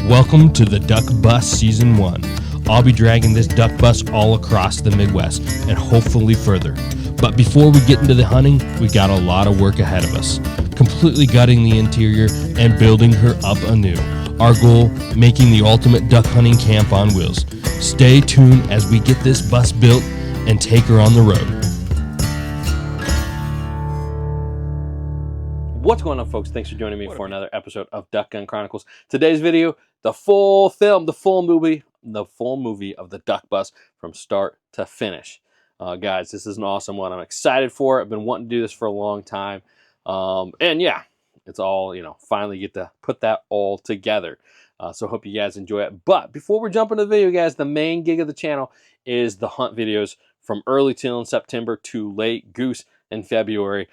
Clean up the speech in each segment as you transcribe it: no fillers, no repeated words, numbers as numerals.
Welcome to the Duck Bus Season 1. I'll be dragging this duck bus all across the Midwest and hopefully further. But before we get into the hunting, we got a lot of work ahead of us. Completely gutting the interior and building her up anew. Our goal, making the ultimate duck hunting camp on wheels. Stay tuned as we get this bus built and take her on the road. What's going on, folks? Thanks for joining me for another episode of Duck Gun Chronicles. Today's video, the full movie of the duck bus from start to finish. Guys, this is an awesome one. I'm excited for it. I've been wanting to do this for a long time. And yeah, it's all, finally get to put that all together. So hope you guys enjoy it. But before we jump into the video, guys, the main gig of the channel is the hunt videos from early till in September to late goose in February.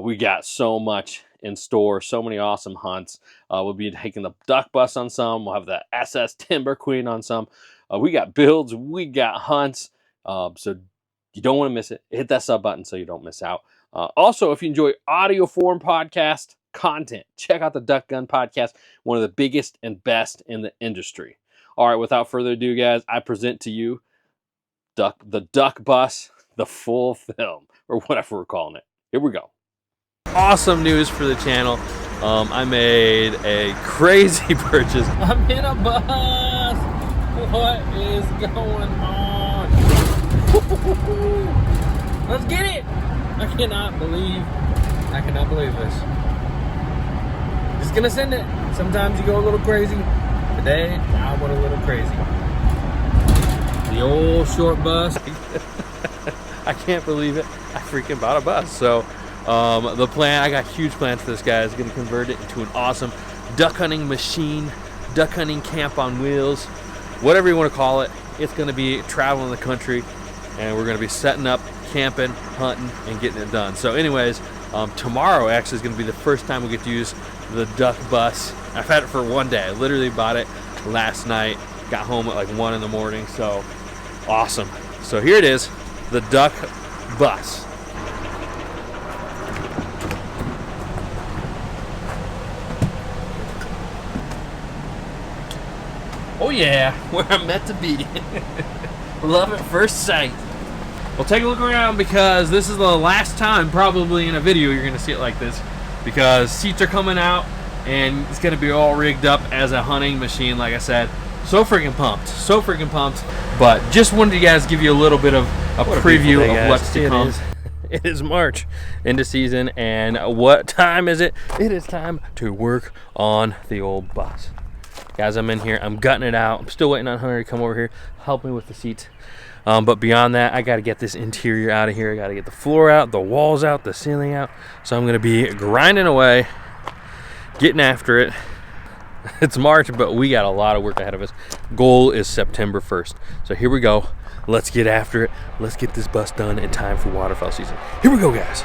We got so much in store, so many awesome hunts. We'll be taking the duck bus on some. We'll have the SS Timber Queen on some. We got builds, we got hunts. So you don't want to miss it. Hit that sub button so you don't miss out. Also, if you enjoy audio form podcast content, check out the Duck Gun Podcast, one of the biggest and best in the industry. All right, without further ado, guys, I present to you the Duck Bus, the full film, or whatever we're calling it. Here we go. Awesome news for the channel. I made a crazy purchase. I'm in a bus. What is going on? Let's get it. I cannot believe this. Just gonna send it. Sometimes you go a little crazy. Today, I went a little crazy. The old short bus. I can't believe it. I freaking bought a bus. So the plan, I got huge plans for this guy. Is going to convert it into an awesome duck hunting machine, duck hunting camp on wheels, whatever you want to call it. It's going to be traveling the country, and we're going to be setting up, camping, hunting, and getting it done. So anyways, tomorrow actually is going to be the first time we get to use the duck bus. I've had it for one day. I literally bought it last night, got home at like 1 in the morning, so awesome. So here it is, the duck bus. Oh yeah, where I'm meant to be. Love at first sight. Well, take a look around, because this is the last time probably in a video you're gonna see it like this, because seats are coming out and it's gonna be all rigged up as a hunting machine. Like I said, so freaking pumped. But just wanted to guys give you a little bit of a preview of what's to come. It is March into season, and what time is it? It is time to work on the old bus. Guys, I'm in here, I'm gutting it out. I'm still waiting on Hunter to come over here, help me with the seats. But beyond that, I gotta get this interior out of here. I gotta get the floor out, the walls out, the ceiling out. So I'm gonna be grinding away, getting after it. It's March, but we got a lot of work ahead of us. Goal is September 1st. So here we go. Let's get after it. Let's get this bus done in time for waterfowl season. Here we go, guys.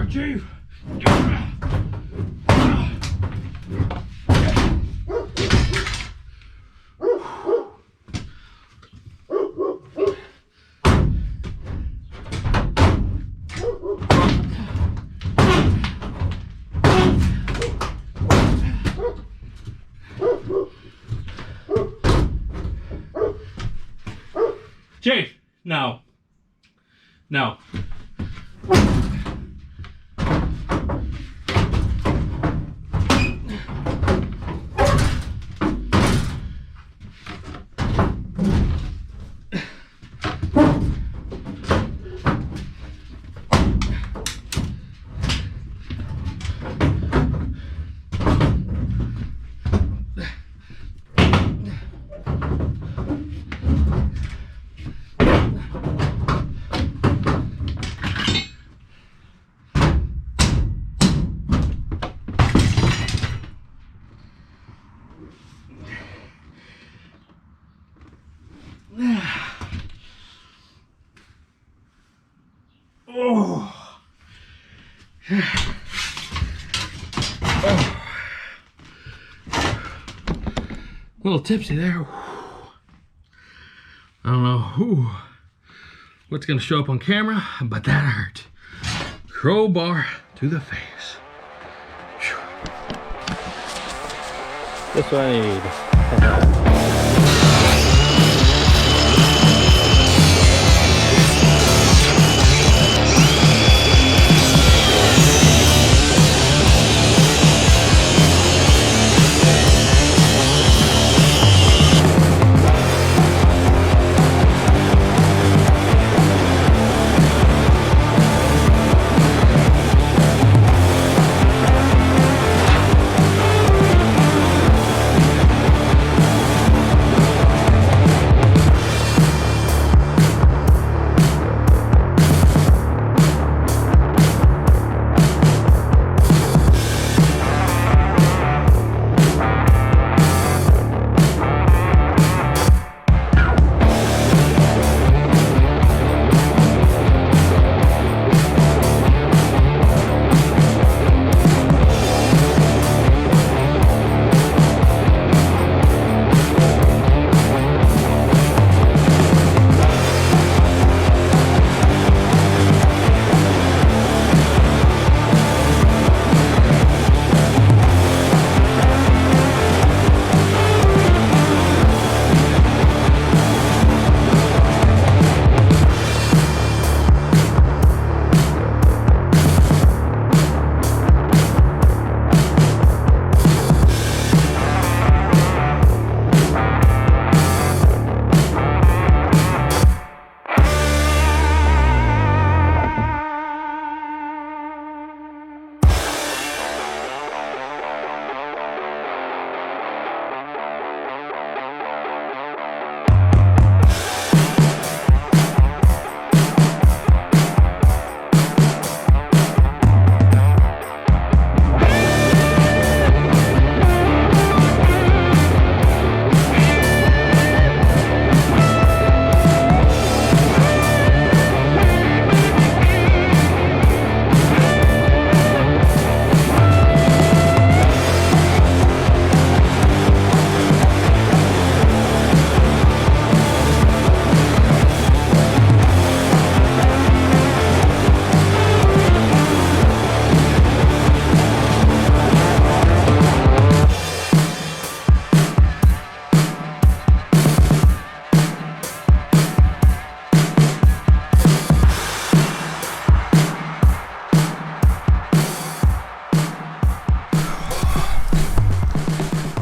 there, Chief. Chief, no. No. Oh. Oh. A little tipsy there. I don't know what's gonna show up on camera, but that hurt. Crowbar to the face. This one I need.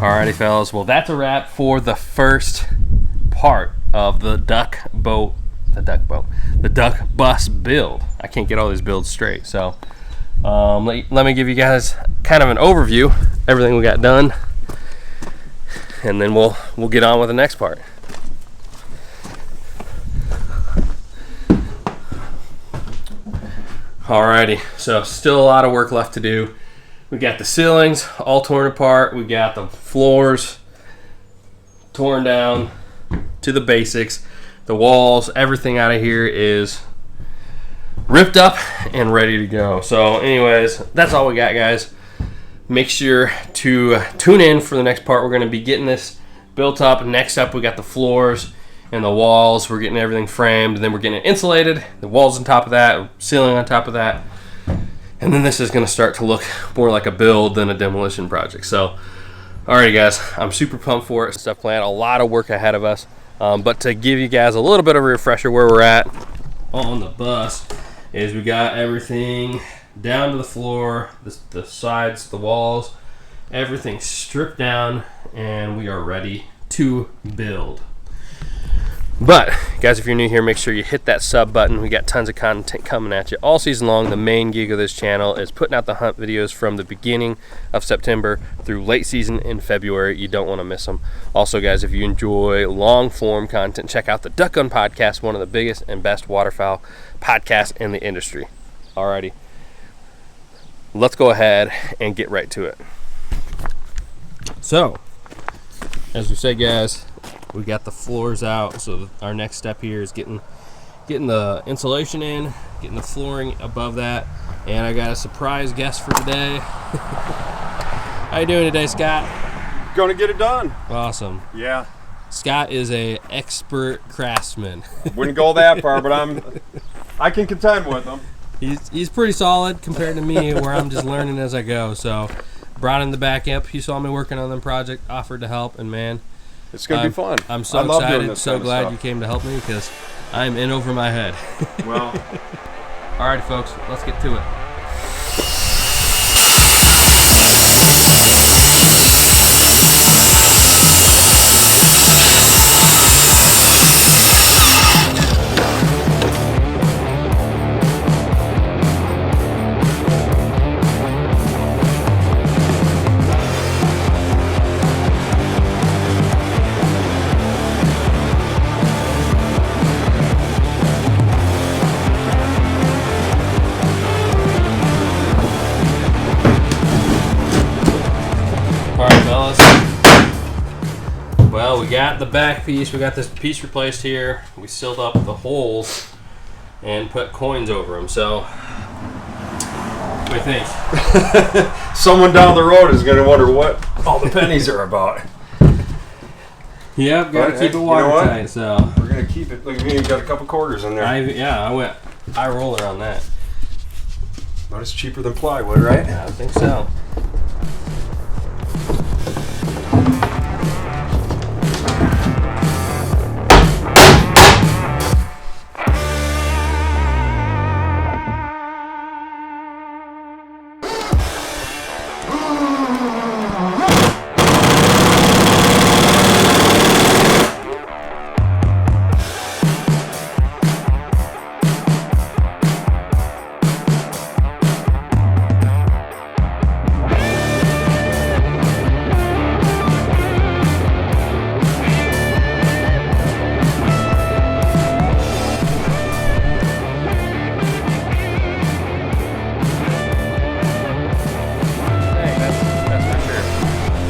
Alrighty, fellas. Well, that's a wrap for the first part of the duck bus build. I can't get all these builds straight, so let me give you guys kind of an overview, everything we got done, and then we'll get on with the next part. Alrighty, so still a lot of work left to do. We got the ceilings all torn apart. We got the floors torn down to the basics. The walls, everything out of here is ripped up and ready to go. So anyways, that's all we got, guys. Make sure to tune in for the next part. We're going to be getting this built up. Next up, we got the floors and the walls. We're getting everything framed, and then we're getting it insulated. The walls on top of that, ceiling on top of that. And then this is going to start to look more like a build than a demolition project. So, alrighty, guys, I'm super pumped for it. Stuff planned, a lot of work ahead of us. But to give you guys a little bit of a refresher where we're at on the bus is we got everything down to the floor, the sides, the walls, everything stripped down, and we are ready to build. But guys, if you're new here, make sure you hit that sub button. We got tons of content coming at you all season long. The main gig of this channel is putting out the hunt videos from the beginning of September through late season in February. You don't want to miss them. Also, guys, if you enjoy long form content, check out the Duck Gun podcast, one of the biggest and best waterfowl podcasts in the industry. Alrighty, let's go ahead and get right to it. So, as we said, guys, we got the floors out, so our next step here is getting the insulation in, getting the flooring above that, and I got a surprise guest for today. How you doing today, Scott? Gonna get it done. Awesome. Yeah. Scott is a expert craftsman. Wouldn't go that far, but I can contend with him. He's pretty solid compared to me, where I'm just learning as I go. So brought in the back up. He saw me working on the project, offered to help, and man, it's gonna be fun. I'm so excited, so glad you came to help me because I'm in over my head. Well, all right, folks, let's get to it. Well, we got the back piece. We got this piece replaced here. We sealed up the holes and put coins over them. So, what do you think? someone down the road is gonna wonder what all the pennies are about. Yep, gotta keep it watertight. So we're gonna keep it. Look at me, you got a couple quarters in there. I went eye roller on that. But it's cheaper than plywood, right? Yeah, I think so.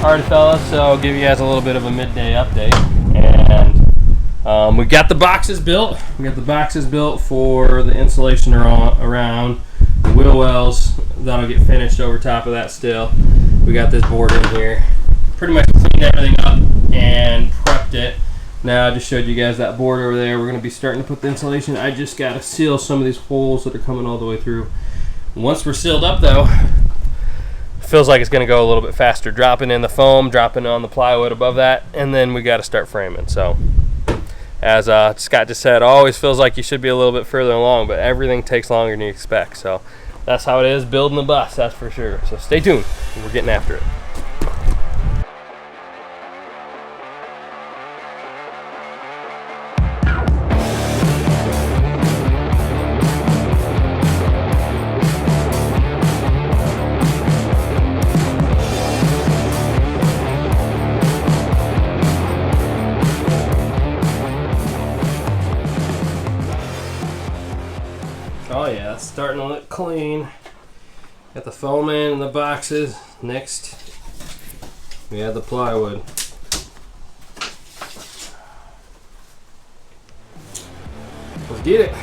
Alright, fellas, so I'll give you guys a little bit of a midday update. And we got the boxes built. We got the boxes built for the insulation around the wheel wells. That'll get finished over top of that still. We got this board in here. Pretty much cleaned everything up and prepped it. Now I just showed you guys that board over there. We're going to be starting to put the insulation. I just got to seal some of these holes that are coming all the way through. Once we're sealed up, though, feels like it's going to go a little bit faster, dropping in the foam, dropping on the plywood above that, and then we got to start framing. So as Scott just said, always feels like you should be a little bit further along, but everything takes longer than you expect. So that's how it is building the bus, that's for sure. So stay tuned, we're getting after it. Oh yeah, it's starting to look clean. Got the foam in and the boxes. Next, we add the plywood. Let's get it.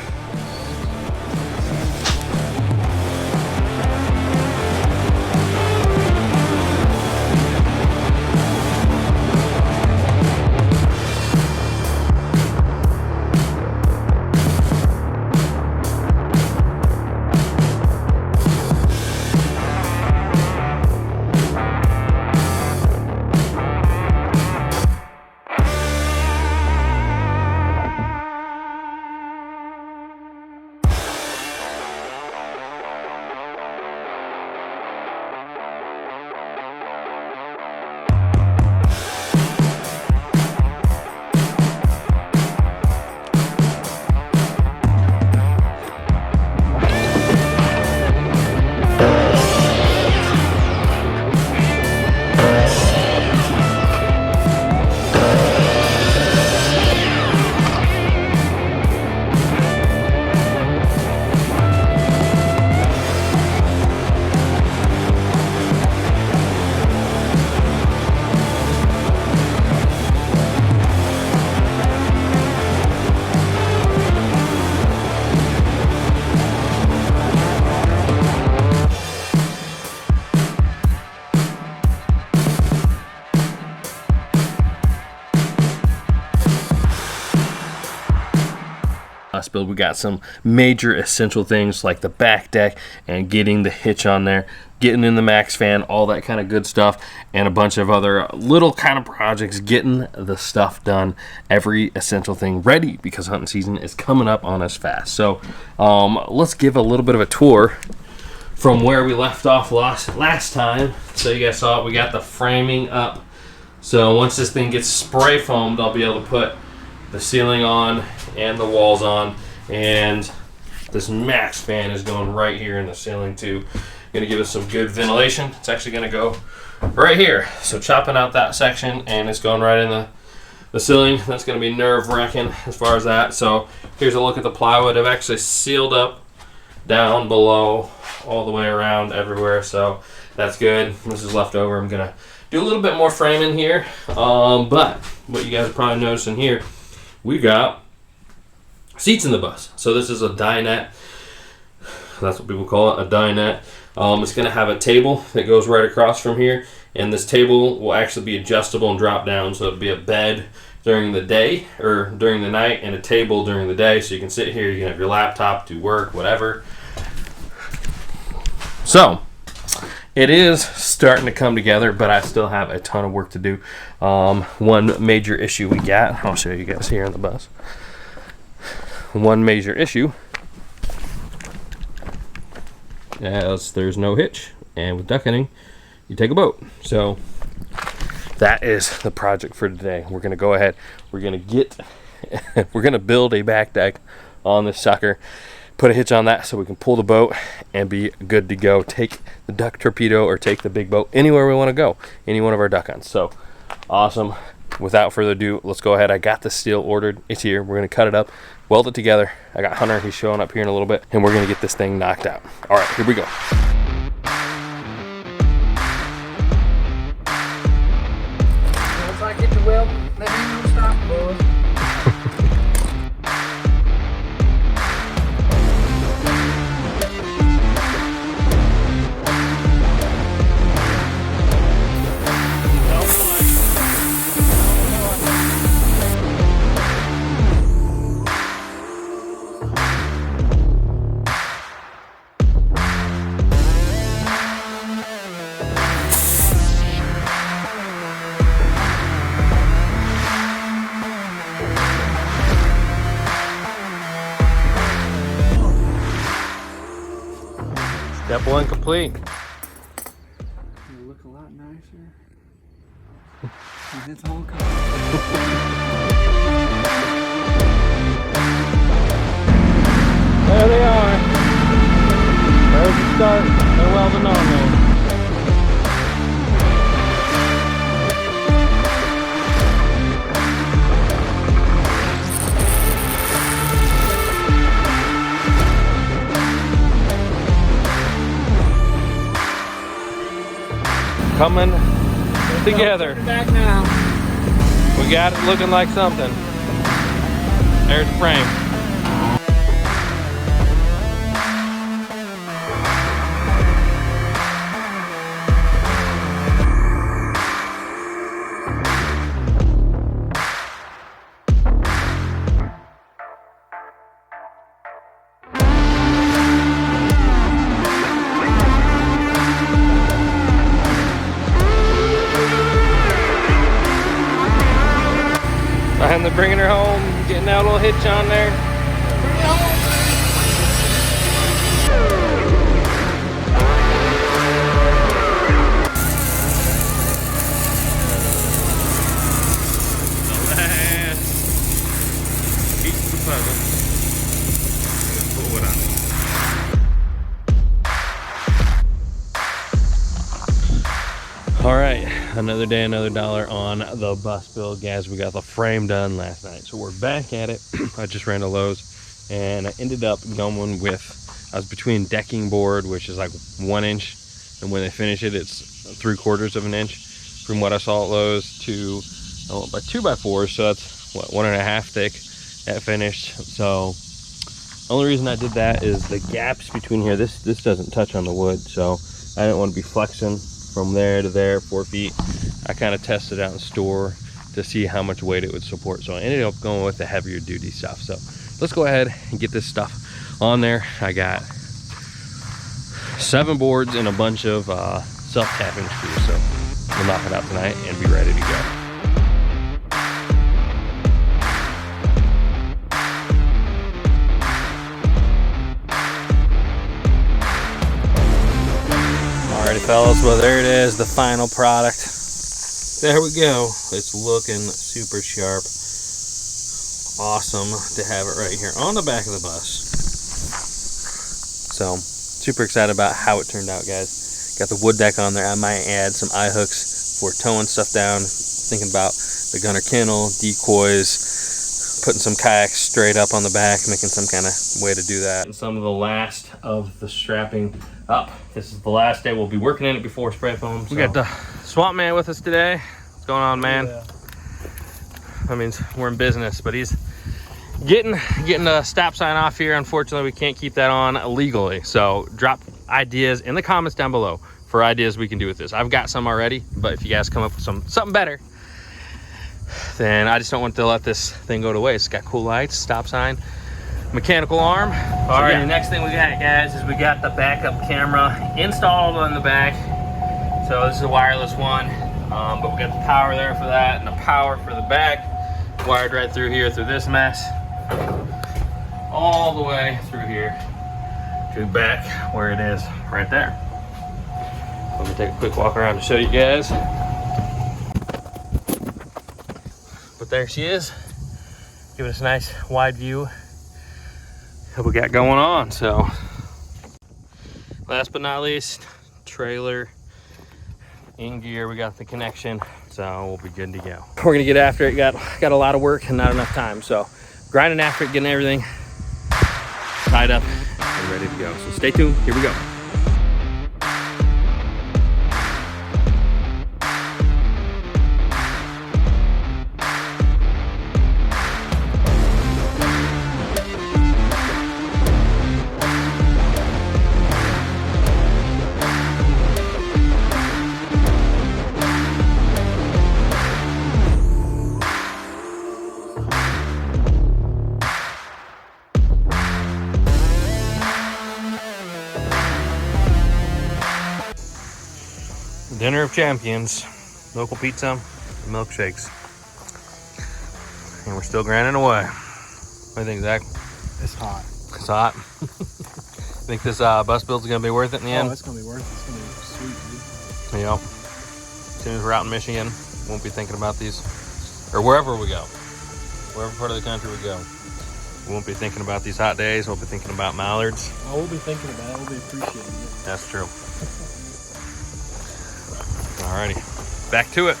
bus build. We got some major essential things like the back deck and getting the hitch on there, getting in the max fan, all that kind of good stuff, and a bunch of other little kind of projects, getting the stuff done, every essential thing ready, because hunting season is coming up on us fast. So let's give a little bit of a tour from where we left off last time. So you guys saw it, we got the framing up. So once this thing gets spray foamed, I'll be able to put the ceiling on and the walls on, and this max fan is going right here in the ceiling too. Going to give us some good ventilation. It's actually going to go right here. So chopping out that section, and it's going right in the ceiling. That's going to be nerve-wracking as far as that. So here's a look at the plywood. I've actually sealed up down below all the way around everywhere, so that's good. This is left over. I'm going to do a little bit more framing here, but what you guys are probably noticing here, we got seats in the bus. So this is a dinette. That's what people call it, a dinette. It's going to have a table that goes right across from here, and this table will actually be adjustable and drop down, so it'll be a bed during the day or during the night and a table during the day, so you can sit here, you can have your laptop, do work, whatever. So it is starting to come together, but I still have a ton of work to do. One major issue we got, I'll show you guys here on the bus. One major issue as there's no hitch, and with duck hunting you take a boat. So that is the project for today. We're gonna go ahead, we're gonna build a back deck on this sucker, put a hitch on that so we can pull the boat and be good to go. Take the duck torpedo or take the big boat anywhere we want to go, any one of our duck hunts. So awesome. Without further ado, let's go ahead. I got the steel ordered. It's here. We're going to cut it up, weld it together. I got Hunter. He's showing up here in a little bit, and we're going to get this thing knocked out. All right, here we go. Once I get the weld, let me know stop, boys. Step one complete. It'll look a lot nicer. And it's all covered. There they are. There's the start. They're welding on there. Coming together. Back now. We got it looking like something. There's the frame. And they're bringing her home, getting that little hitch on there. Keeps the puzzle. Pull it out. All right, another day, another dollar on the bus build, guys. We got the frame done last night, so we're back at it. I just ran to Lowe's, and I ended up going with, I was between decking board, which is like 1 inch, and when they finish it, it's 3/4 of an inch. From what I saw at Lowe's, to I went by 2x4s, so that's what, 1.5 thick at finished. So only reason I did that is the gaps between here. This doesn't touch on the wood, so I didn't want to be flexing from there to there, 4 feet. I kind of tested out in store to see how much weight it would support, so I ended up going with the heavier duty stuff. So let's go ahead and get this stuff on there. I got 7 boards and a bunch of self-tapping screws, so we'll knock it out tonight and be ready to go. Alrighty, fellas, well, there it is, the final product. There we go. It's looking super sharp. Awesome to have it right here on the back of the bus. So, super excited about how it turned out, guys. Got the wood deck on there. I might add some eye hooks for towing stuff down. Thinking about the gunner kennel, decoys, putting some kayaks straight up on the back, making some kind of way to do that. And some of the last of the strapping up. This is the last day we'll be working in it before spray foam. So. We got the Swamp Man with us today. What's going on, man? Yeah. That means we're in business, but he's getting a stop sign off here. Unfortunately, we can't keep that on legally. So drop ideas in the comments down below for ideas we can do with this. I've got some already, but if you guys come up with something better, then I just don't want to let this thing go to waste. It's got cool lights, stop sign, mechanical arm. All right, the next thing we got, guys, is we got the backup camera installed on the back. So this is a wireless one, but we got the power there for that and the power for the back wired right through here, through this mess, all the way through here to back where it is right there. Let me take a quick walk around to show you guys. But there she is, giving us a nice wide view of what we got going on. So last but not least, trailer in gear. We got the connection, so we'll be good to go. We're gonna get after it. Got a lot of work and not enough time, so grinding after it, getting everything tied up and ready to go. So stay tuned, here we go. Dinner of champions, local pizza, milkshakes, and we're still grinding away. What do you think, Zach? It's hot. It's hot. Think this bus build's gonna be worth it in the end? Oh, it's gonna be worth it. It's gonna be sweet, dude. You know, as soon as we're out in Michigan, won't be thinking about these, or wherever we go, wherever part of the country we go, we won't be thinking about these hot days. We'll be thinking about mallards. Oh, we'll be thinking about it. We'll be appreciating it. That's true. Alrighty, back to it.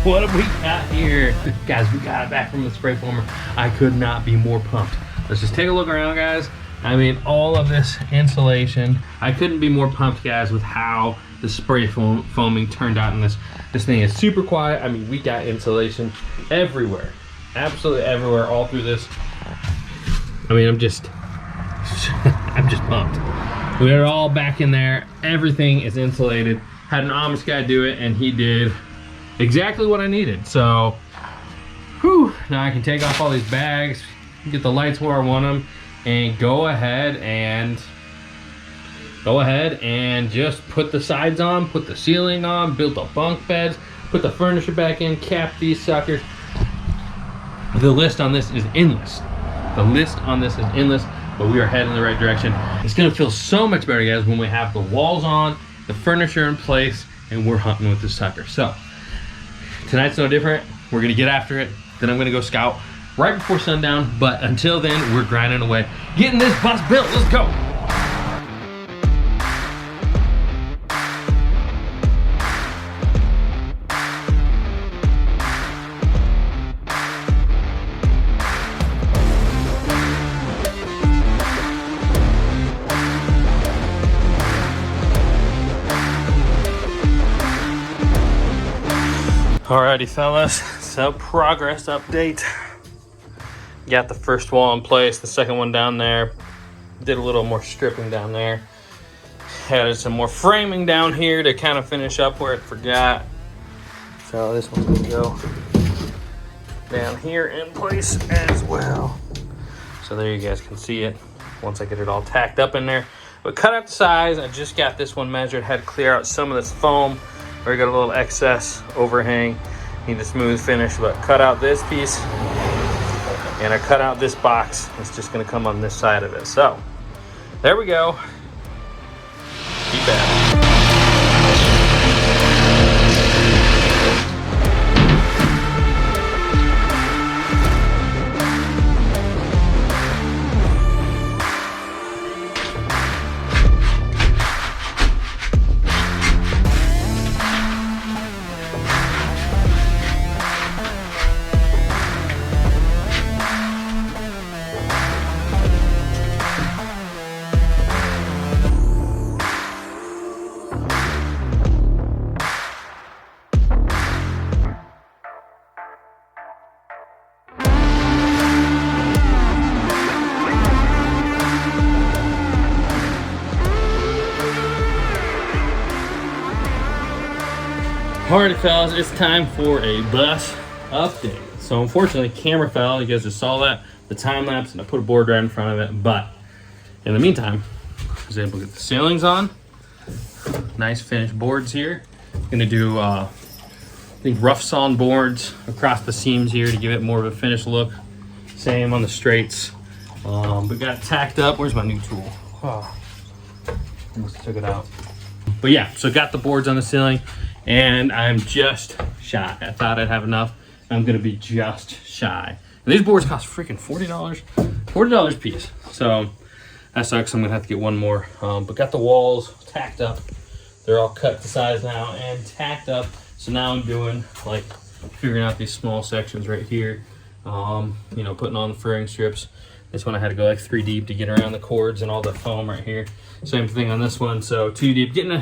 What have we got here? Guys, we got it back from the spray foamer. I could not be more pumped. Let's just take a look around, guys. I mean, all of this insulation. I couldn't be more pumped, guys, with how the spray foaming turned out in this. This thing is super quiet. I mean, we got insulation everywhere. Absolutely everywhere, all through this. I mean, I'm just pumped. We are all back in there. Everything is insulated. Had an Amish guy do it, and he did exactly what I needed. So, whew, now I can take off all these bags, get the lights where I want them, and go ahead and just put the sides on, put the ceiling on, build the bunk beds, put the furniture back in, cap these suckers. The list on this is endless. But we are heading in the right direction. It's gonna feel so much better, guys, when we have the walls on, the furniture in place, and we're hunting with this sucker. So, tonight's no different. We're gonna get after it. Then I'm gonna go scout right before sundown. But until then, we're grinding away, getting this bus built. Let's go. Alrighty, fellas, so progress update. Got the first wall in place, the second one down there. Did a little more stripping down there. Added some more framing down here to kind of finish up where it forgot. So this one's gonna go down here in place as well. So there you guys can see it once I get it all tacked up in there. But cut out the size, I just got this one measured, had to clear out some of this foam where I got a little excess overhang. Need a smooth finish, but cut out this piece and I cut out this box. It's just gonna come on this side of it. So there we go. Be back. Alrighty fellas, it's time for a bus update. So unfortunately, camera fell. You guys just saw that, the time lapse, and I put a board right in front of it. But in the meantime, I was able to get the ceilings on. Nice finished boards here. Gonna do, I think, rough sawn boards across the seams here to give it more of a finished look. Same on the straights. But got it tacked up. Where's my new tool? Oh, almost took it out. But yeah, so got the boards on the ceiling. And I'm just shy. I thought I'd have enough. I'm gonna be just shy. And these boards cost freaking $40. $40 a piece. So that sucks. I'm gonna have to get one more. But got the walls tacked up. They're all cut to size now and tacked up. So now I'm doing like figuring out these small sections right here. You know, putting on the furring strips. This one I had to go like 3 deep to get around the cords and all the foam right here. Same thing on this one. So 2 deep. Getting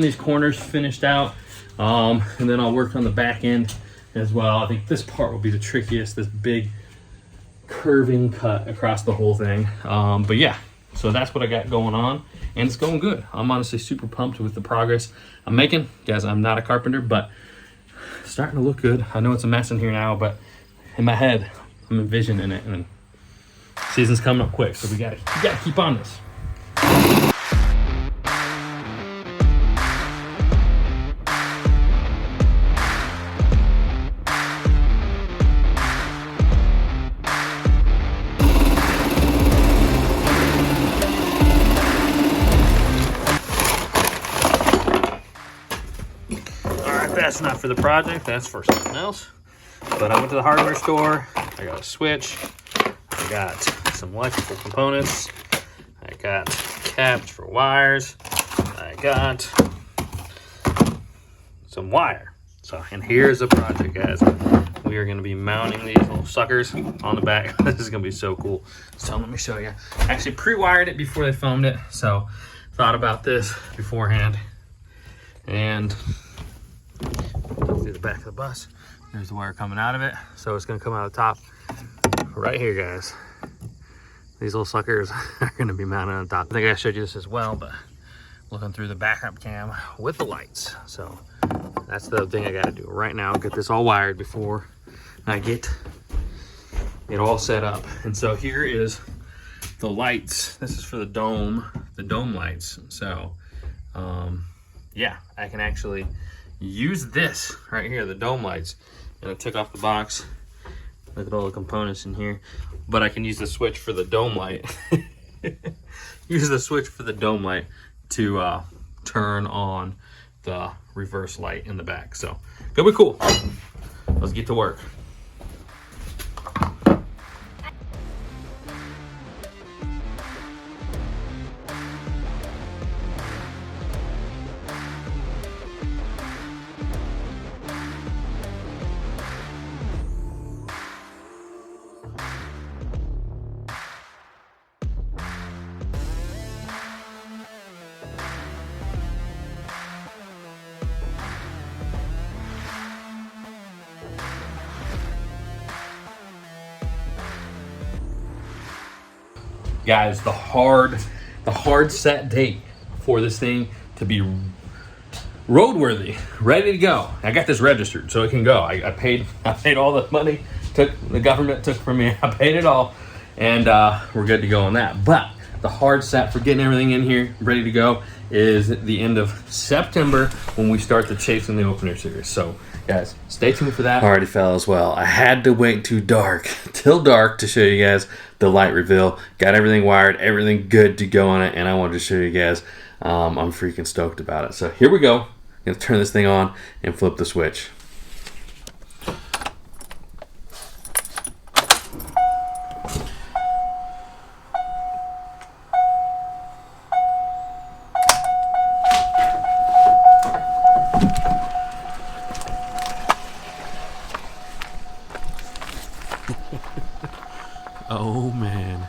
these corners finished out. And then I'll work on the back end as well. I think this part will be the trickiest, this big curving cut across the whole thing. But yeah, so that's what I got going on, and it's going good. I'm honestly super pumped with the progress I'm making. Guys, I'm not a carpenter, but it's starting to look good. I know it's a mess in here now, but in my head, I'm envisioning it, and season's coming up quick, so we gotta keep on this. That's not for the project, that's for something else. But I went to the hardware store, I got a switch, I got some electrical components, I got caps for wires, I got some wire. So, and here's the project, guys. We are gonna be mounting these little suckers on the back. This is gonna be so cool. So let me show you. I actually pre-wired it before they foamed it, so thought about this beforehand. And through the back of the bus, there's the wire coming out of it, so it's going to come out of the top right here, guys. These little suckers are going to be mounted on the top. I think I showed you this as well, but looking through the backup cam with the lights. So that's the thing I got to do right now, get this all wired before I get it all set up. And so here is the lights. This is for the dome lights. So yeah, I can actually use this right here, the dome lights. And I took off the box. Look at all the components in here. But I can use the switch for the dome light. Use the switch for the dome light to turn on the reverse light in the back. So, gonna be cool. Let's get to work. Guys, the hard set date for this thing to be roadworthy, ready to go. I got this registered so it can go. I paid all the money the government took from me. I paid it all, and we're good to go on that. But the hard set for getting everything in here ready to go is the end of September when we start the Chasing the Opener series. So guys, stay tuned for that. Alrighty, fellas. Well, I had to wait till dark to show you guys the light reveal. Got everything wired, everything good to go on it, and I wanted to show you guys. I'm freaking stoked about it. So here we go. I'm gonna turn this thing on and flip the switch. Oh man,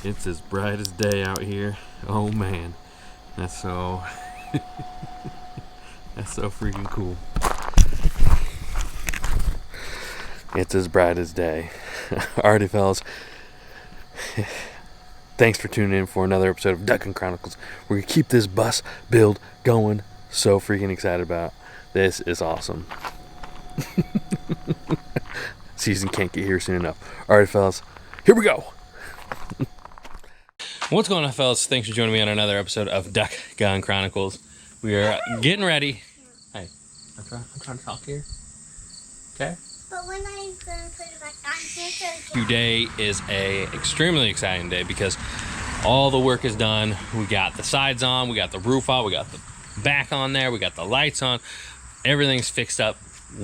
it's as bright as day out here. Oh man, that's so that's so freaking cool. It's as bright as day. Alrighty, fellas, thanks for tuning in for another episode of Duck Chronicles. We're gonna keep this bus build going. So freaking excited about it. This is awesome. Season can't get here soon enough. All right, fellas, here we go. What's going on, fellas? Thanks for joining me on another episode of Duck Gun Chronicles. We are getting ready. Hey, I'm trying to talk here. Okay. But when I'm gonna put it back on, Today is a extremely exciting day because all the work is done. We got the sides on, we got the roof on, we got the back on there, we got the lights on. Everything's fixed up.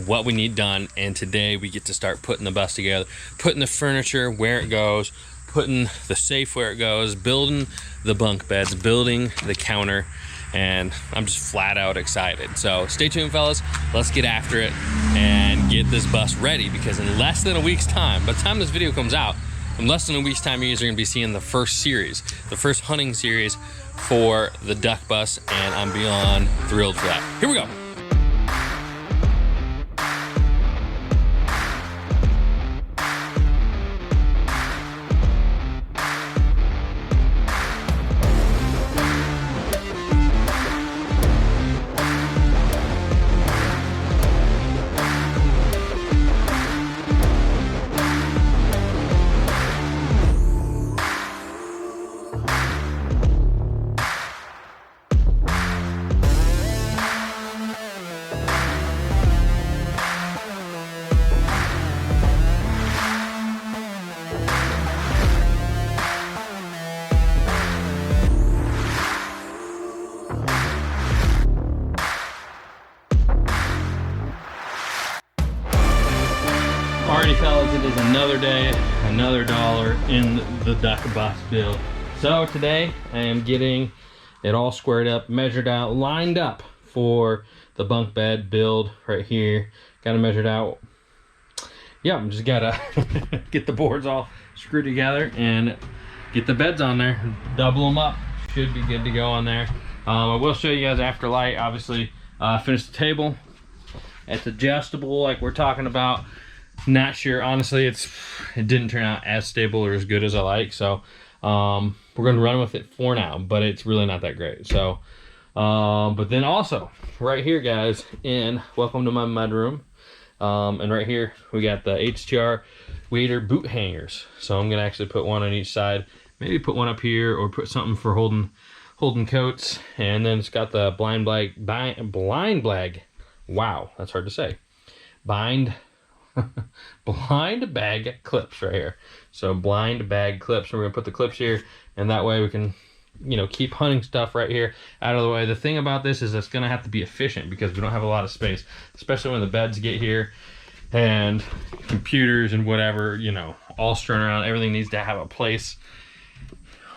What we need done, and today we get to start putting the bus together, putting the furniture where it goes, putting the safe where it goes, building the bunk beds, building the counter, and I'm just flat out excited. So stay tuned, fellas. Let's get after it and get this bus ready, because in less than a week's time, by the time this video comes out, in less than a week's time, you guys are going to be seeing the first series, the first hunting series for the duck bus, and I'm beyond thrilled for that. Here we go. Alrighty, fellas, it is another day, another dollar in the duck bus build. So today I am getting it all squared up, measured out, lined up for the bunk bed build right here. Got it measured out. Yeah, I'm just gotta get the boards all screwed together and get the beds on there, double them up. Should be good to go on there. I will show you guys after light. Obviously, finished the table. It's adjustable like we're talking about. Not sure, honestly, it didn't turn out as stable or as good as I like, so we're gonna run with it for now, but it's really not that great. So but then also right here, guys, welcome to my mudroom, and right here we got the HTR wader boot hangers. So I'm gonna actually put one on each side, maybe put one up here, or put something for holding coats. And then it's got the blind bag, wow, that's hard to say, blind bag clips right here. So blind bag clips. We're gonna put the clips here, and that way we can, keep hunting stuff right here out of the way. The thing about this is it's gonna have to be efficient because we don't have a lot of space, especially when the beds get here and computers and whatever, all strewn around. Everything needs to have a place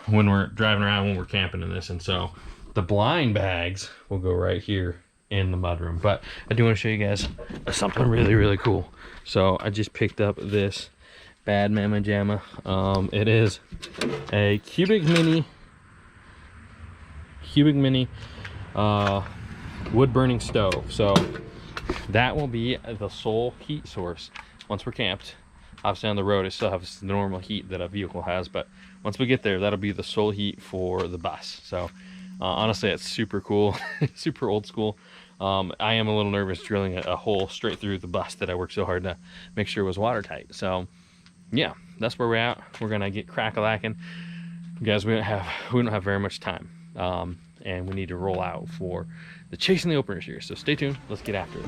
when we're driving around, when we're camping in this. And so the blind bags will go right here in the mudroom. But I do want to show you guys something really, really cool. So I just picked up this Bad Mama Jamma. It is a cubic mini wood burning stove. So that will be the sole heat source once we're camped. Obviously on the road it still has the normal heat that a vehicle has, but once we get there, that'll be the sole heat for the bus. So Honestly, it's super cool, super old school. I am a little nervous drilling a hole straight through the bus that I worked so hard to make sure it was watertight. So yeah, that's where we're at. We're gonna get crack-a-lacking. Guys, we don't have very much time, and we need to roll out for the Chasing the Openers here. So stay tuned. Let's get after it.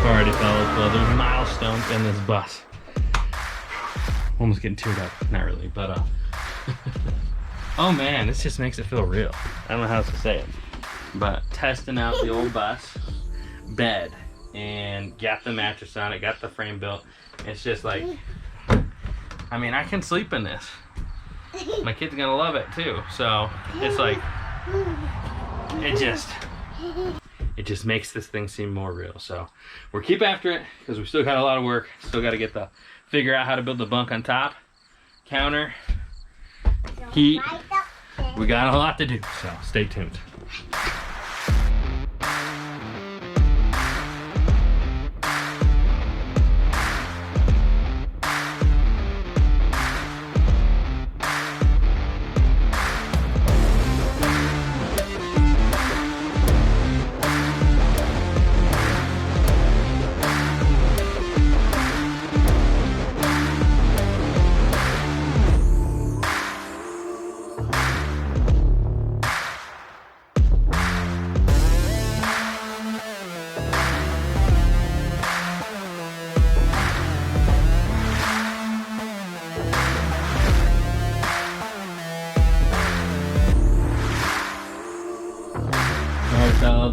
Alrighty, fellas, well, there's milestones in this bus. Almost getting teared up. Not really, but oh man, this just makes it feel real. I don't know how else to say it, but testing out the old bus bed and got the mattress on it, got the frame built. It's just like, I mean, I can sleep in this. My kid's gonna love it too. So it's like, it just makes this thing seem more real. So we'll keep after it because we still got a lot of work. Still got to figure out how to build the bunk on top, counter, heat. We got a lot to do, so stay tuned.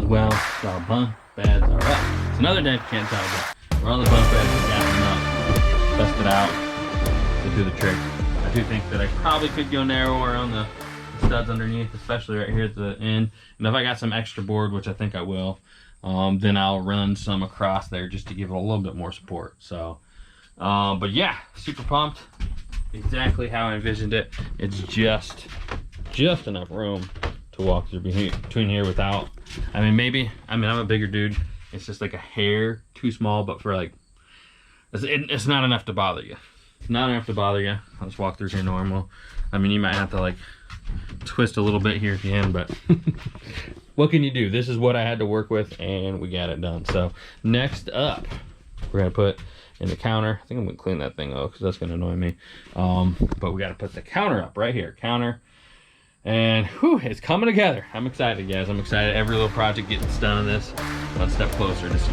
Well, our bunk beds are up. It's another day, if you can't tell, but we're on the bunk beds. We got them up, tested out, to do the trick. I do think that I probably could go narrower on the studs underneath, especially right here at the end. And if I got some extra board, which I think I will, then I'll run some across there just to give it a little bit more support. So, but yeah, super pumped. Exactly how I envisioned it. It's just enough room to walk through between here without, I'm a bigger dude. It's just like a hair too small, but for like, it's not enough to bother you. It's not enough to bother you. I'll just walk through here normal. I mean, you might have to like twist a little bit here at the end, but what can you do? This is what I had to work with and we got it done. So next up, we're gonna put in the counter. I think I'm gonna clean that thing though, because that's gonna annoy me. But we gotta put the counter up right here, counter. And whew, it's coming together. I'm excited, guys. I'm excited. Every little project getting done in this, one step closer to see.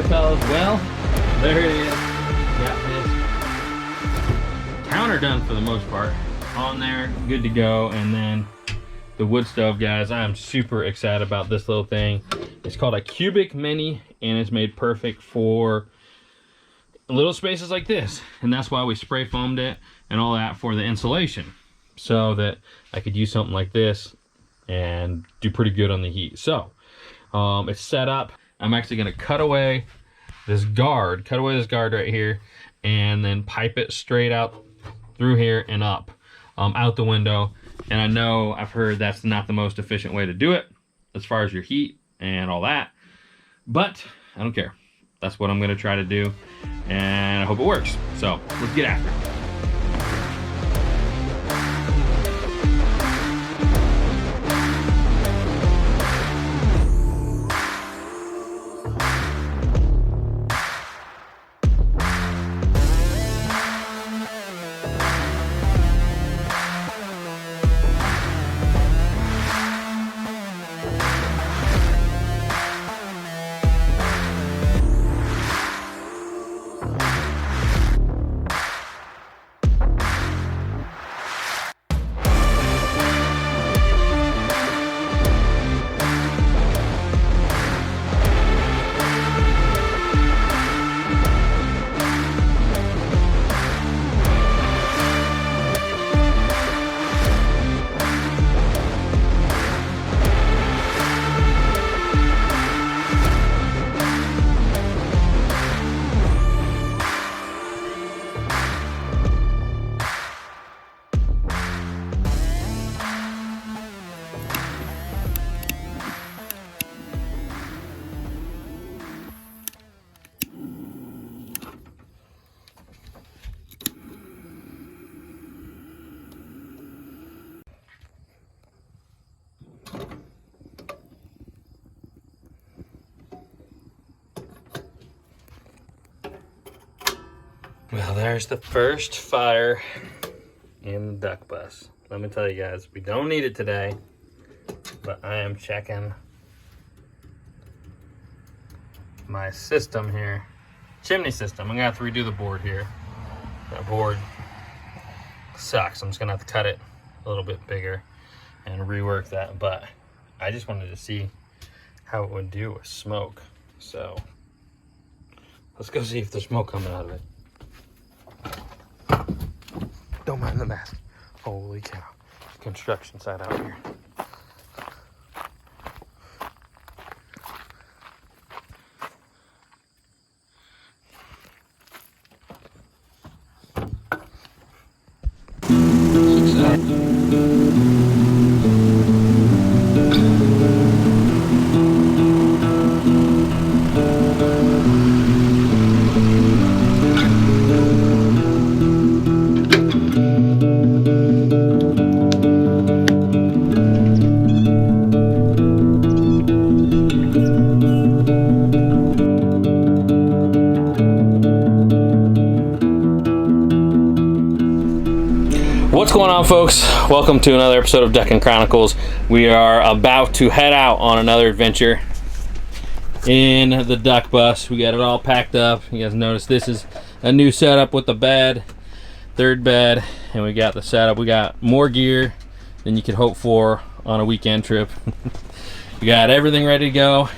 Alright fellas, well, there it is. Got this counter done for the most part. On there, good to go. And then the wood stove, guys, I am super excited about this little thing. It's called a cubic mini, and it's made perfect for little spaces like this. And that's why we spray foamed it and all that for the insulation, so that I could use something like this and do pretty good on the heat. So it's set up. I'm actually gonna cut away this guard right here, and then pipe it straight out through here and up out the window. And I know I've heard that's not the most efficient way to do it as far as your heat and all that, but I don't care. That's what I'm gonna try to do, and I hope it works. So let's get after it. Well, there's the first fire in the duck bus. Let me tell you guys, we don't need it today, but I am checking my system here. Chimney system. I'm gonna have to redo the board here. That board sucks. I'm just gonna have to cut it a little bit bigger and rework that, but I just wanted to see how it would do with smoke. So let's go see if there's smoke coming out of it. Don't mind the mess. Holy cow. Construction site out here. What's going on, folks? Welcome to another episode of Duck Chronicles. We are about to head out on another adventure in the duck bus. We got it all packed up. You guys notice this is a new setup with the bed, third bed, and we got the setup. We got more gear than you could hope for on a weekend trip. We got everything ready to go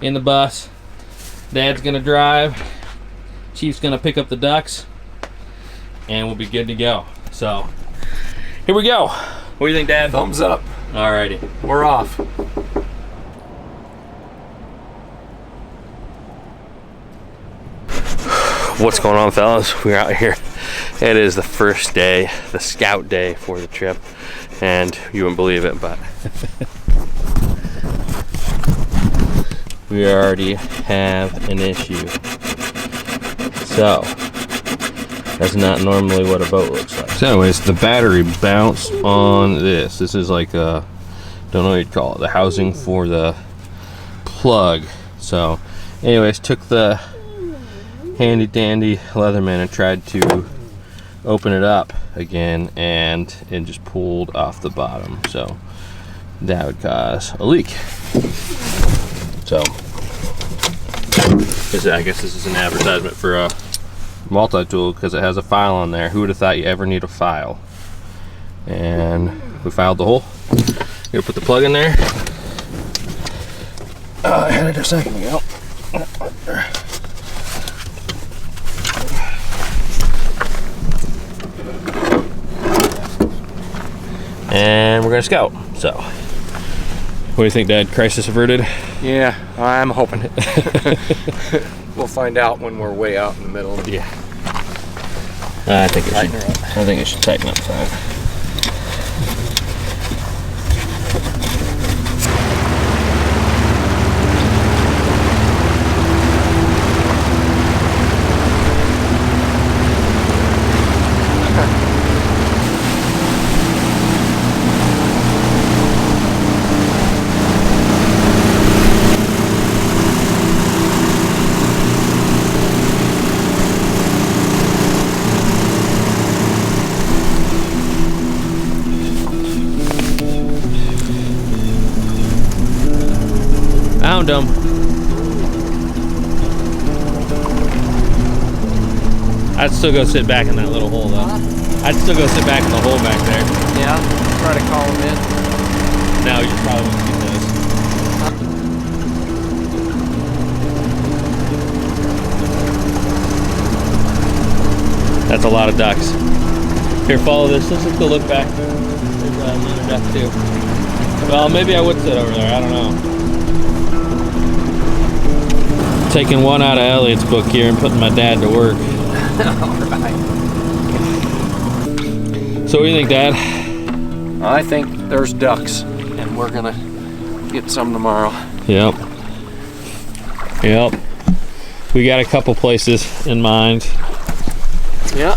in the bus. Dad's gonna drive, Chief's gonna pick up the ducks, and we'll be good to go. So here we go. What do you think, Dad? Thumbs up. Alrighty, We're off. What's going on, fellas? We're out here. It is the first day, the scout day for the trip, and you wouldn't believe it, but we already have an issue. So that's not normally what a boat looks like. So anyways, the battery bounced on this. This is like a, don't know what you'd call it, the housing for the plug. So anyways, took the handy dandy Leatherman and tried to open it up again, and it just pulled off the bottom. So that would cause a leak. So I guess this is an advertisement for a multi-tool because it has a file on there. Who would have thought you ever need a file? And we filed the hole. Gonna put the plug in there. I had it a second ago. And we're gonna scout. So, what do you think, Dad? Crisis averted? Yeah, I'm hoping. We'll find out when we're way out in the middle. Yeah. I think it should tighten up fine. Found him. I'd still go sit back in that little hole though. I'd still go sit back in the hole back there. Yeah, try to call him in. No, you probably won't get those. That's a lot of ducks. Here, follow this. Let's just go look back. There's another duck too. Well, maybe I would sit over there. I don't know. Taking one out of Elliot's book here and putting my dad to work. Alright. So what do you think, Dad? I think there's ducks, and we're gonna get some tomorrow. Yep. Yep. We got a couple places in mind. Yeah.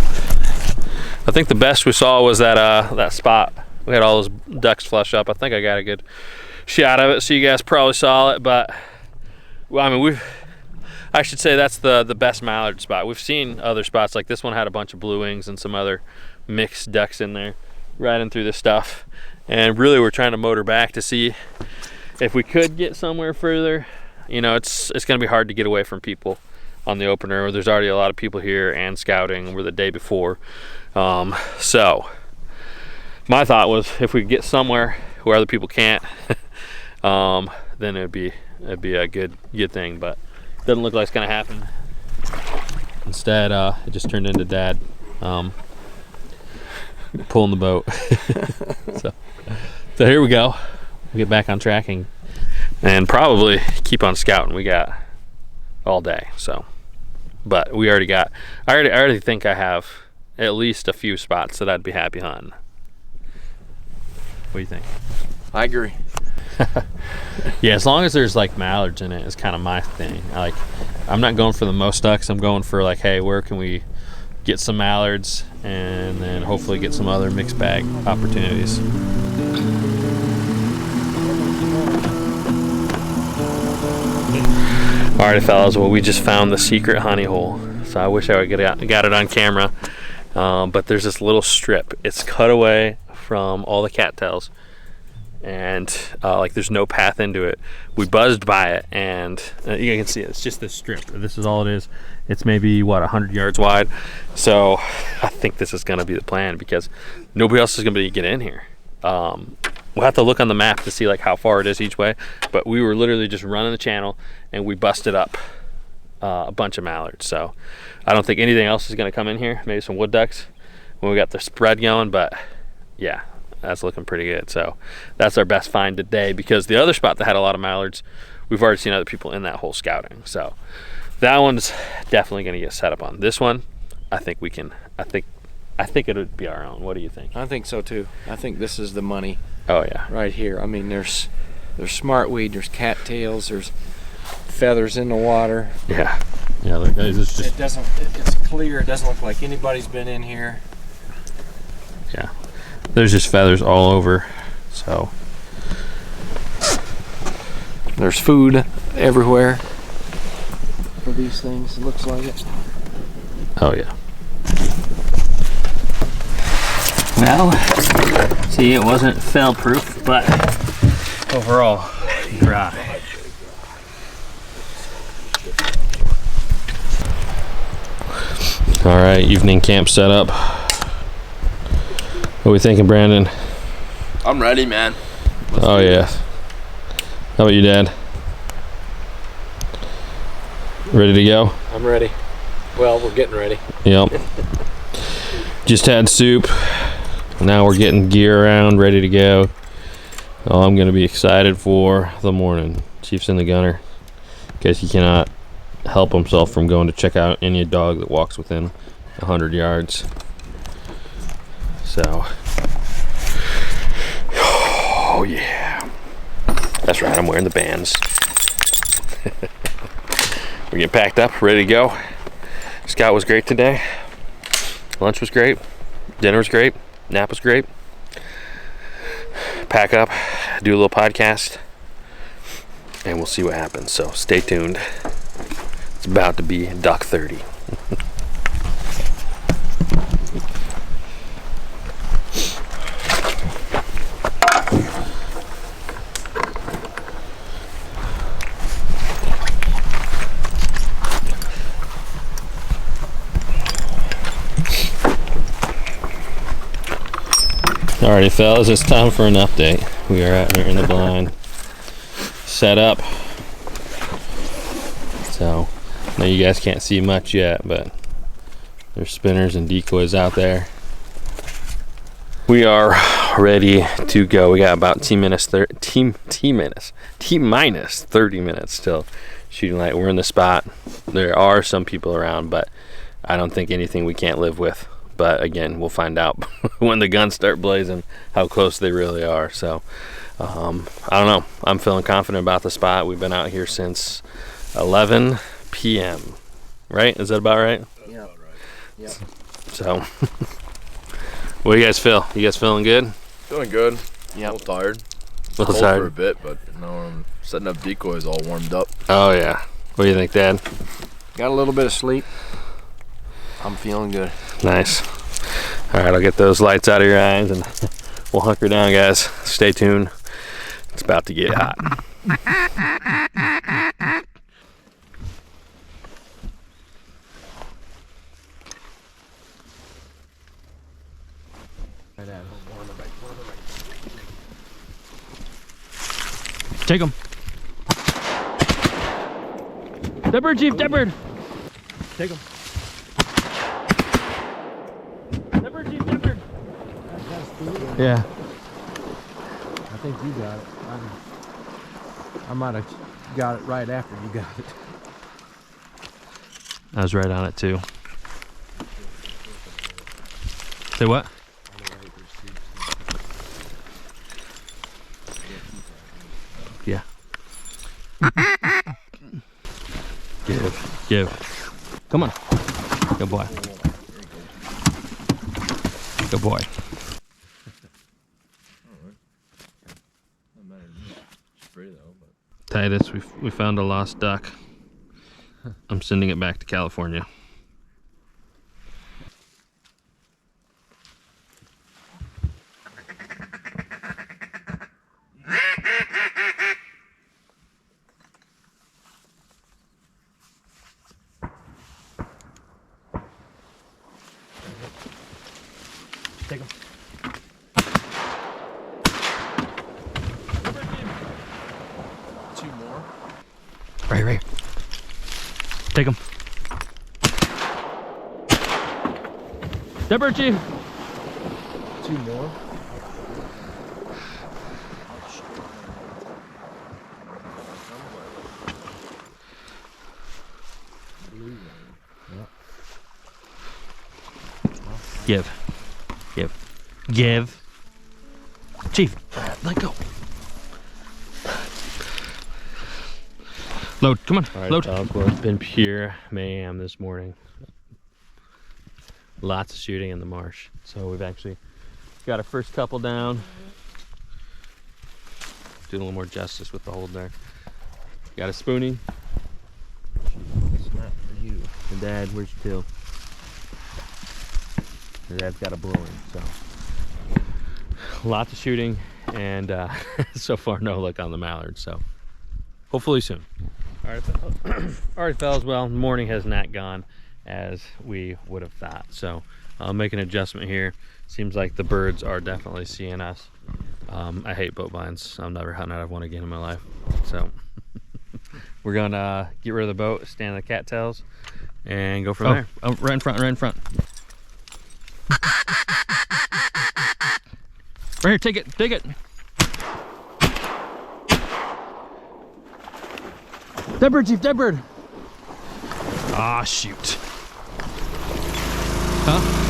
I think the best we saw was that spot. We had all those ducks flush up. I think I got a good shot of it, so you guys probably saw it, but well, I mean, I should say that's the best mallard spot. We've seen other spots like this one had a bunch of blue wings and some other mixed ducks in there riding through this stuff, and really we're trying to motor back to see if we could get somewhere further. You know, it's gonna be hard to get away from people on the opener. There's already a lot of people here and scouting. We're the day before, so my thought was if we could get somewhere where other people can't, then it'd be a good thing, but doesn't look like it's gonna happen. Instead, it just turned into Dad pulling the boat. so here we go. We'll get back on tracking and probably keep on scouting. We got all day, so. But we already got. I already think I have at least a few spots that I'd be happy hunting. What do you think? I agree. Yeah, as long as there's like mallards in it is kind of my thing. I'm not going for the most ducks. I'm going for like, hey, where can we get some mallards and then hopefully get some other mixed bag opportunities. All right, fellas, well, we just found the secret honey hole. So I wish I would got it on camera, but there's this little strip. It's cut away from all the cattails, and like there's no path into it. We buzzed by it, and you can see it. It's just this strip. This is all it is. It's maybe what, 100 yards wide. So I think this is going to be the plan because nobody else is going to be able to get in here. We'll have to look on the map to see like how far it is each way, but we were literally just running the channel and we busted up a bunch of mallards. So I don't think anything else is going to come in here. Maybe some wood ducks when we got the spread going, but yeah, that's looking pretty good. So that's our best find today, because the other spot that had a lot of mallards, we've already seen other people in that hole scouting. So that one's definitely going to get set up on. This one, I think we can, I think it would be our own. What do you think? I think so too. I think this is the money. Oh yeah. Right here. I mean, there's smartweed, there's cattails, there's feathers in the water. Yeah. Yeah, look, it's just, it's clear. It doesn't look like anybody's been in here. yeah. There's just feathers all over. So there's food everywhere for these things. It looks like it. oh yeah. Well, see, it wasn't fail-proof, but overall, dry. All right, evening camp setup. What are we thinking, Brandon? I'm ready, man. Oh yeah. How about you, Dad? Ready to go? I'm ready. Well, we're getting ready. Yep. Just had soup. Now we're getting gear around, ready to go. Oh, I'm gonna be excited for the morning. Chief's in the gunner. Guess he cannot help himself from going to check out any dog that walks within 100 yards. So, oh yeah, that's right. I'm wearing the bands. We're getting packed up, ready to go. Scout was great today. Lunch was great. Dinner was great. Nap was great. Pack up, do a little podcast, and we'll see what happens. So stay tuned. It's about to be Duck 30. Alrighty, fellas, it's time for an update. We are out here in the blind, set up. So, I know you guys can't see much yet, but there's spinners and decoys out there. We are ready to go. We got about T minus 30 minutes till shooting light. We're in the spot. There are some people around, but I don't think anything we can't live with. But again, we'll find out when the guns start blazing how close they really are. So I don't know. I'm feeling confident about the spot. We've been out here since 11 p.m. Right? Is that about right? Yeah. Yep. So what do you guys feel? You guys feeling good? Feeling good. Yep. A little tired. A little Cold tired? for a bit, but you know, I'm setting up decoys all warmed up. Oh yeah. What do you think, Dad? Got a little bit of sleep. I'm feeling good. Nice. All right, I'll get those lights out of your eyes and we'll hunker down, guys. Stay tuned. It's about to get hot. Take him. Dead bird, Chief, dead bird. Take him. Dead bird, Chief, dead bird. Yeah. I think you got it. I might have got it right after you got it. I was right on it too. Say what? Yeah. Give. Come on. Good boy. Good boy. Titus, we found a lost duck. I'm sending it back to California. Take him. Two more. Right. Take him. Dead bird, Chief. Two more. Give. Chief, let go. Load, come on, All right, load. fellas, well, it's been pure mayhem this morning. Lots of shooting in the marsh. So we've actually got our first couple down. Doing a little more justice with the hold there. Got a spoonie. It's not for you. And Dad, where's your tail? Your Dad's got a blowing, so. Lots of shooting, and so far no luck on the mallard, so hopefully soon. All right, fellas. Well, morning has not gone as we would have thought. So I'll make an adjustment here. Seems like the birds are definitely seeing us. I hate boat blinds. I'm never hunting out of one again in my life. So we're gonna get rid of the boat, stand on the cattails, and go from there. Oh, right in front, right in front. Right here, take it, take it. Dead bird, Chief, dead bird. Ah, shoot. Huh?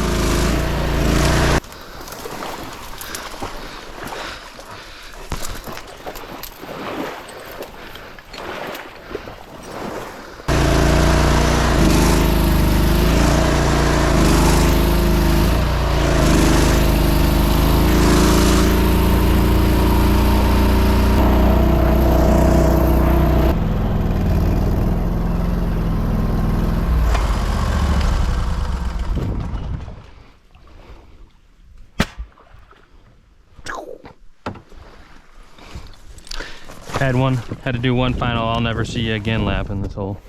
Had to do one final I'll never see you again lap in this hole.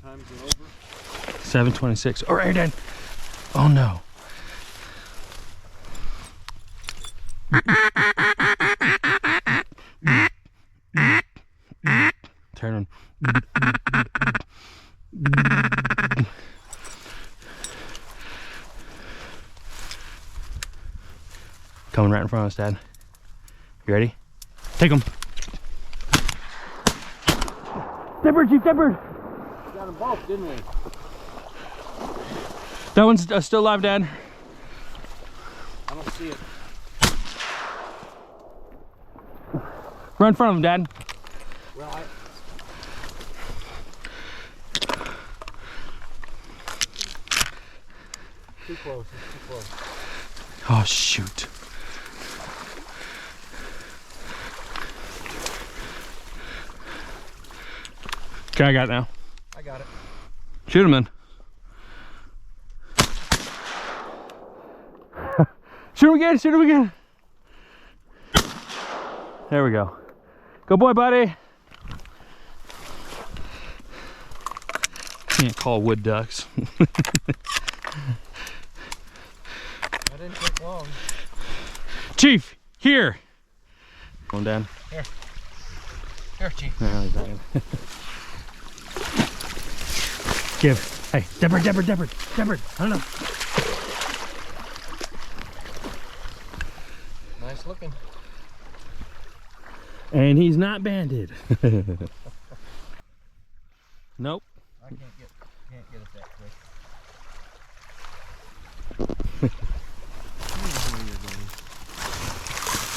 Time's over. 7:26. All right, then. Oh no. Turn on. Coming right in front of us, Dad. You ready? Take him. Dead bird, Chief, dead bird. Got them both, didn't we? That one's still alive, Dad. I don't see it. Right in front of him, Dad. Well, too close, it's too close. Oh, shoot. Okay, I got it now. I got it. Shoot him then. Shoot him again, shoot him again. There we go. Good boy, buddy. Can't call wood ducks. That didn't take long. Chief, here. Come on, Dad. Here, Chief. No, he's not gonna. Give. Hey, Deborah. I don't know. Nice looking. And he's not banded. Nope. I can't get it that quick.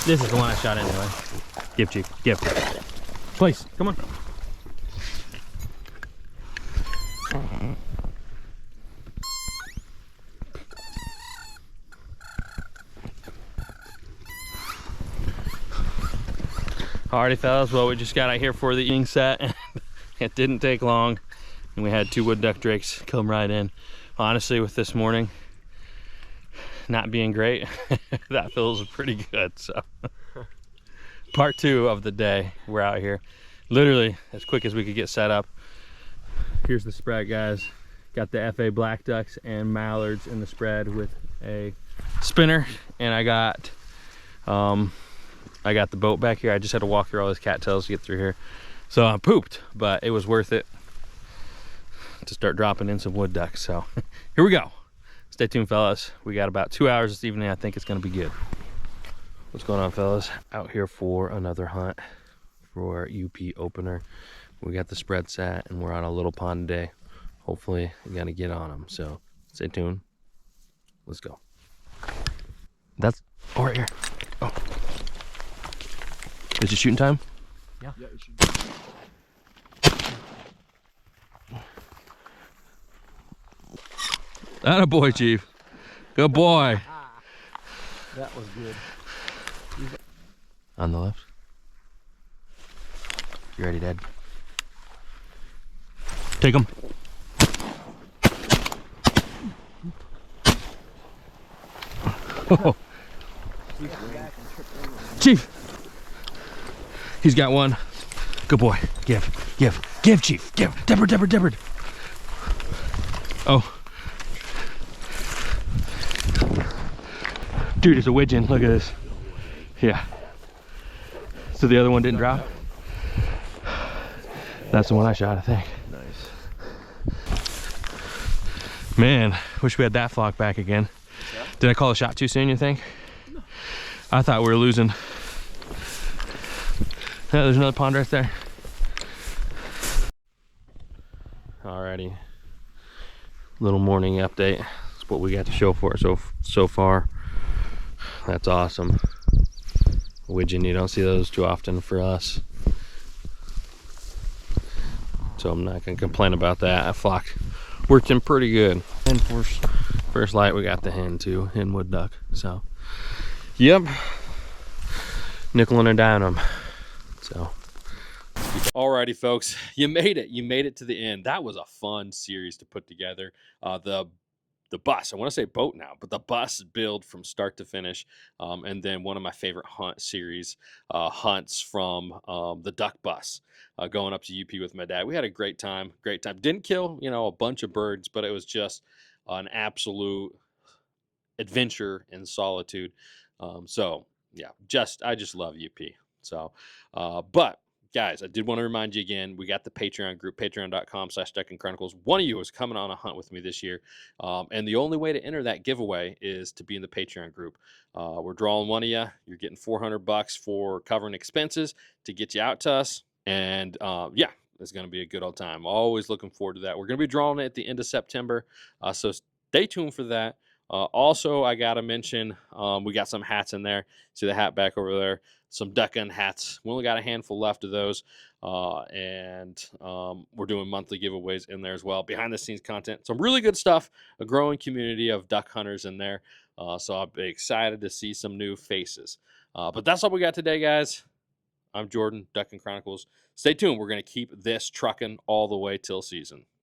This is the one I shot anyway. Give, Chief. Give. Place. Come on. Alrighty, fellas. Well, we just got out here for the evening set, and it didn't take long, and we had 2 wood duck drakes come right in. Honestly, with this morning not being great, that feels pretty good. So, part 2 of the day, we're out here, literally as quick as we could get set up. Here's the spread, guys. Got the FA black ducks and mallards in the spread with a spinner, and I got the boat back here. I just had to walk through all those cattails to get through here. So I pooped, but it was worth it to start dropping in some wood ducks. So here we go. Stay tuned, fellas. We got about 2 hours this evening. I think it's gonna be good. What's going on, fellas? Out here for another hunt for our UP opener. We got the spread set and we're on a little pond today. Hopefully we're gonna get on them. So stay tuned. Let's go. That's right here. Oh. Is it shooting time? Yeah, it should. Attaboy, Chief. Good boy. That was good. On the left. You ready, Dad? Take him. Oh. Chief. He's got one. Good boy. Give, Chief. Give. Deborah. Oh. Dude, it's a widgeon. Look at this. Yeah. So the other one didn't drop? That's the one I shot, I think. Nice. Man, wish we had that flock back again. Yeah. Did I call a shot too soon, you think? No. I thought we were losing. Yeah, there's another pond right there. Alrighty. Little morning update. That's what we got to show for it so far. That's awesome. Widgeon, you don't see those too often for us. So I'm not gonna complain about that. That flock worked in pretty good. And first light we got the hen too, hen wood duck. So yep. Nickel and a dime. So alrighty folks, you made it to the end. That was a fun series to put together. The bus, I want to say boat now, but the bus build from start to finish. And then one of my favorite hunt series, hunts from the duck bus, going up to UP with my dad. We had a great time. Didn't kill, a bunch of birds, but it was just an absolute adventure in solitude. So yeah, I just love UP. So, but guys, I did want to remind you again, we got the Patreon group, patreon.com/DuckandChronicles. One of you is coming on a hunt with me this year. And the only way to enter that giveaway is to be in the Patreon group. We're drawing one of you. You're getting $400 for covering expenses to get you out to us. And yeah, it's going to be a good old time. Always looking forward to that. We're going to be drawing it at the end of September. So stay tuned for that. Also, I got to mention, we got some hats in there. See the hat back over there? Some duck gun hats. We only got a handful left of those. And we're doing monthly giveaways in there as well. Behind the scenes content. Some really good stuff. A growing community of duck hunters in there. So I'll be excited to see some new faces. But that's all we got today, guys. I'm Jordan, Duck and Chronicles. Stay tuned. We're going to keep this trucking all the way till season.